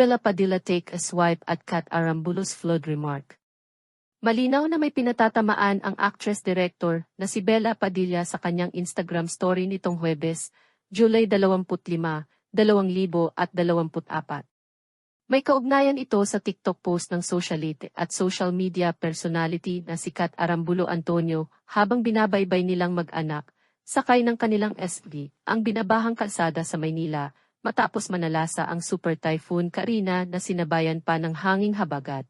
Bella Padilla take a swipe at Kat Arambulo's flawed remark. Malinaw na may pinatatamaan ang actress-director na si Bella Padilla sa kanyang Instagram story nitong Huwebes, July 25, 2024. May kaugnayan ito sa TikTok post ng socialite at social media personality na si Kat Arambulo Antonio habang binabaybay nilang mag-anak, sakay ng kanilang SUV, ang binabahang kalsada sa Maynila, matapos manalasa ang Super Typhoon Karina na sinabayan pa ng hanging habagat.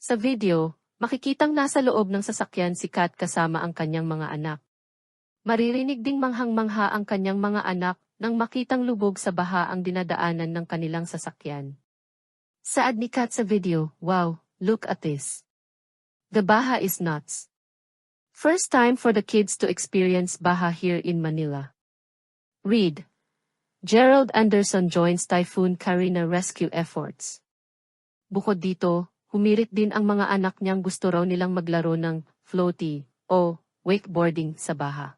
Sa video, makikitang nasa loob ng sasakyan si Kat kasama ang kanyang mga anak. Maririnig ding manghang-mangha ang kanyang mga anak nang makitang lubog sa baha ang dinadaanan ng kanilang sasakyan. Saad ni Kat sa video, "Wow, look at this. The baha is nuts. First time for the kids to experience baha here in Manila." Read. Gerald Anderson joins Typhoon Karina rescue efforts. Bukod dito, humirit din ang mga anak niyang gusto raw nilang maglaro ng floaty o wakeboarding sa baha.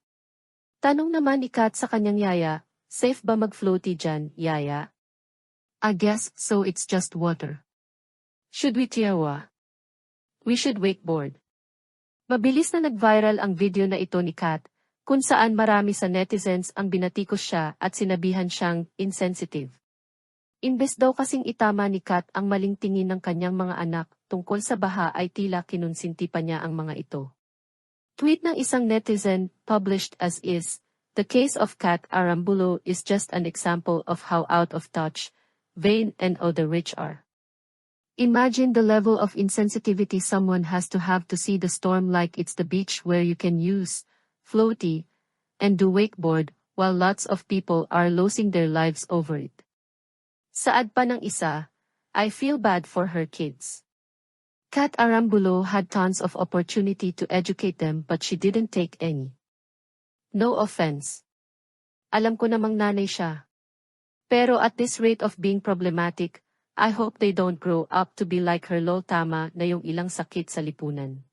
Tanong naman ni Kat sa kanyang yaya, "Safe ba mag-floaty dyan, yaya?" "I guess so, it's just water. Should we tiyawa? We should wakeboard." Mabilis na nag-viral ang video na ito ni Kat, kung saan marami sa netizens ang binatikos siya at sinabihan siyang insensitive. Imbes daw kasing itama ni Kat ang maling tingin ng kanyang mga anak tungkol sa baha ay tila kinunsinti pa niya ang mga ito. Tweet ng isang netizen, published as is, "The case of Kat Arambulo is just an example of how out of touch, vain and the rich are. Imagine the level of insensitivity someone has to have to see the storm like it's the beach where you can use floaty and do wakeboard while lots of people are losing their lives over it." Saad pa ng isa, "I feel bad for her kids. Kat Arambulo had tons of opportunity to educate them but she didn't take any. No offense. Alam ko namang nanay siya. Pero at this rate of being problematic, I hope they don't grow up to be like her lol tama na yung ilang sakit sa lipunan."